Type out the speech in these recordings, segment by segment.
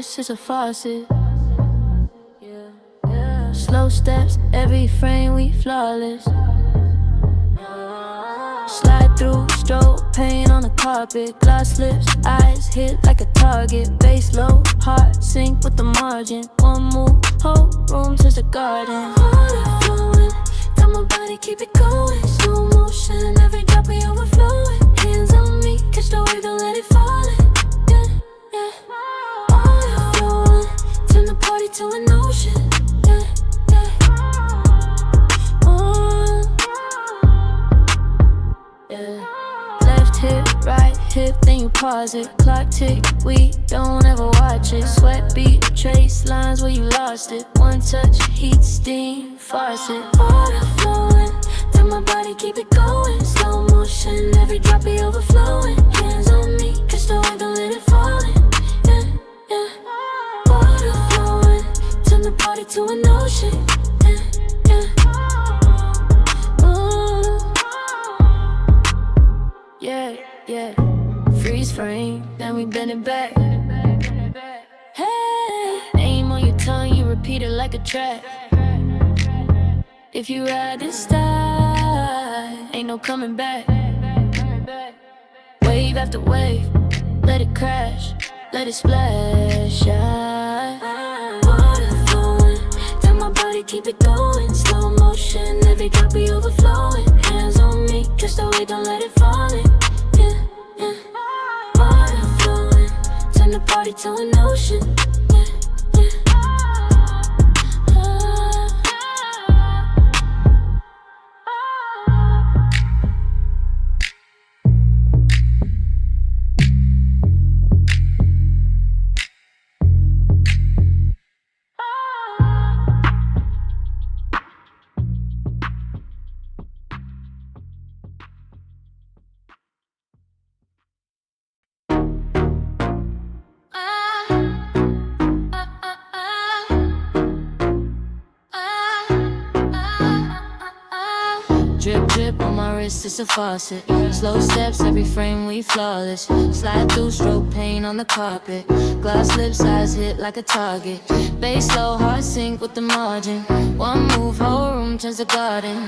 wrist is a faucet. Slow steps, every frame we flawless. Slide through, stroke, paint on the carpet. Glass lips, eyes hit like a target. Bass low, heart sync with the margin. One move, whole room turns to garden. Water flowing, got my body, keep it going. Slow motion, every drop we overflowing. Hands on me, catch the wave, don't let it fall in. Yeah, yeah. Water flowing, turn the party to an ocean. Yeah, yeah. Yeah. Left hip, right hip, then you pause it. Clock tick, we don't ever watch it. Sweat beat, trace lines where you lost it. One touch, heat, steam, faucet. Water flowing, tell my body keep it going. Slow motion, every drop be overflowing. Hands on me, catch the wave, don't let it fall in. Yeah, yeah. Water flowing, turn the party to an ocean. Yeah, yeah. Yeah, yeah. Freeze frame, then we bend it back. Hey, name on your tongue, you repeat it like a track. If you ride this style, ain't no coming back. Wave after wave, let it crash, let it splash. Water flowing, tell my body keep it going. Slow motion, every drop be overflowing. Hands on me, catch the wave, don't let it fall in. Yeah, yeah. Water flowing, turn the party to an ocean. Yeah, yeah. Drip, drip on my wrist, it's a faucet. Slow steps, every frame we flawless. Slide through, stroke paint on the carpet. Glass lips, eyes hit like a target. Bass low, heart sync with the margin. One move, whole room turns to garden.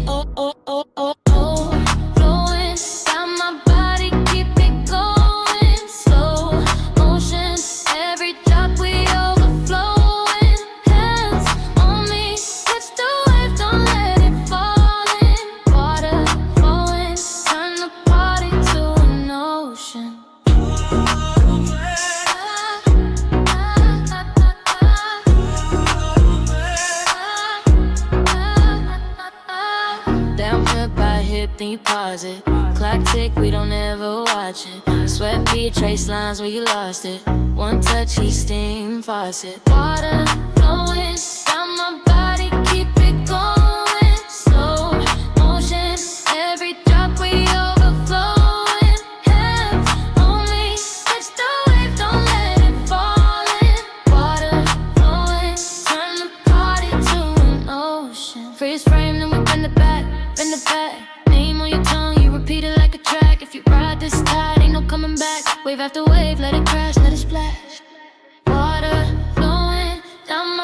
Oh, oh, oh, oh, oh. Flowing, got my body, keep it going. Slow motion, every drop we overflowing. Hands on me, catch the wave, don't let it fall in. Water flowing, turn the party to an ocean. Down hip by hip, then you pause it. Clock tick, we don't ever watch it. Sweat beat, trace lines where you lost it. One touch, heat, steam, faucet. Water flowing, down my body, keep it going. Slow motion, every drop we overflowing. Hands on me, catch the wave, don't let it fall in. Water flowing, turn the party to an ocean. Freeze frame, then we bend it back, bend it back. Name on your tongue, you repeat it like a track. If you ride this tide, ain't no coming back. Wave after wave, let it crash, let it splash. Water flowing down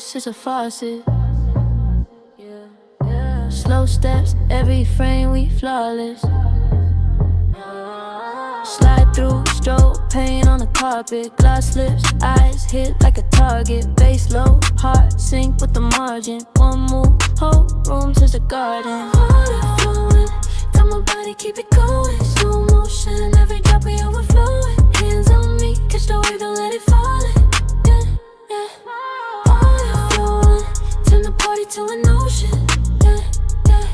wrist is a faucet. Slow steps, every frame we flawless. Slide through, stroke, paint on the carpet. Glass lips, eyes hit like a target. Bass low, heart sync with the margin. One move, whole room turns to garden. Water flowing, got my body, keep it going. Slow motion, every drop we overflowing. Hands on me, catch the wave, don't let it fall in. Yeah, yeah. Water flowing, turn the party to an ocean. Yeah, yeah.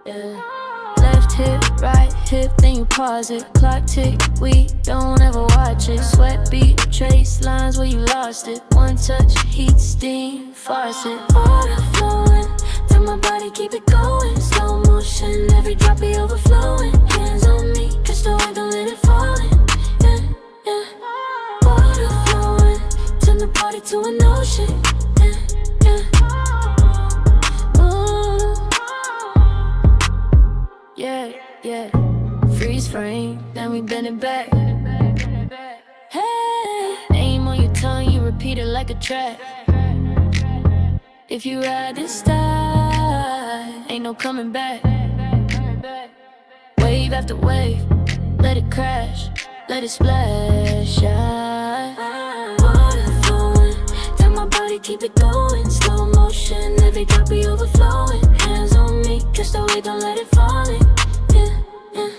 Yeah. Left hip, right hip, then you pause it. Clock tick, we don't ever watch it. Sweat beat, trace lines where you lost it. One touch, heat, steam, faucet. Water flowing, tell my body keep it going. Slow motion, every drop be overflowing. Hands on me, catch the wave, don't let it fall in. Yeah, yeah. Water flowing, turn the party to an ocean. Yeah, yeah. Yeah, yeah. Freeze frame, then we bend it back. Hey, name on your tongue, you repeat it like a track. If you ride this style, ain't no coming back. Wave after wave, let it crash, let it splash. Water flowing, tell my body keep it going. Slow motion, every drop be overflowing. Hands on me, catch the wave, don't let it fall in. Yeah, yeah.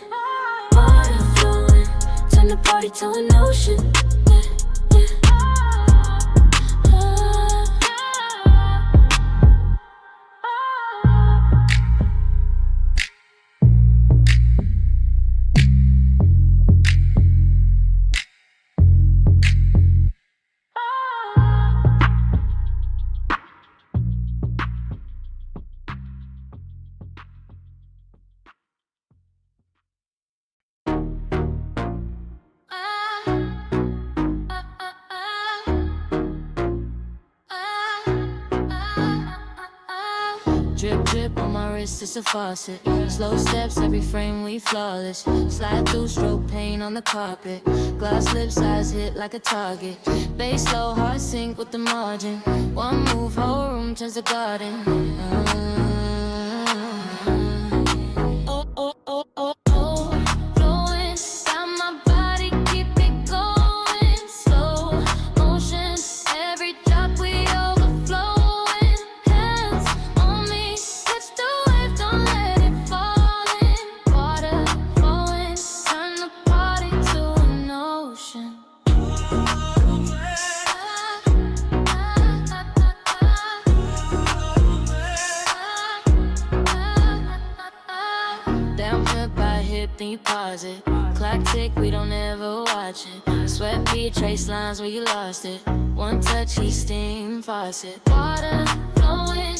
Water flowing, turn the party to an ocean. Yeah, yeah. Drip, drip on my wrist, it's a faucet. Slow steps, every frame we flawless. Slide through, stroke paint on the carpet. Glass lips, eyes hit like a target. Bass low, heart sync with the margin. One move, whole room turns to garden. Oh, oh, oh, oh, oh. Flowing, got my body, keep it going. Slow motion, every drop we overflowing. Hands on me, catch the wave, don't let it fall in. Water flowing, turn the party to an ocean. Down hip by hip, then you pause it. Clock tick, we don't ever watch it. Sweat beat, trace lines where you lost it. One touch, heat, steam, faucet. Water flowing,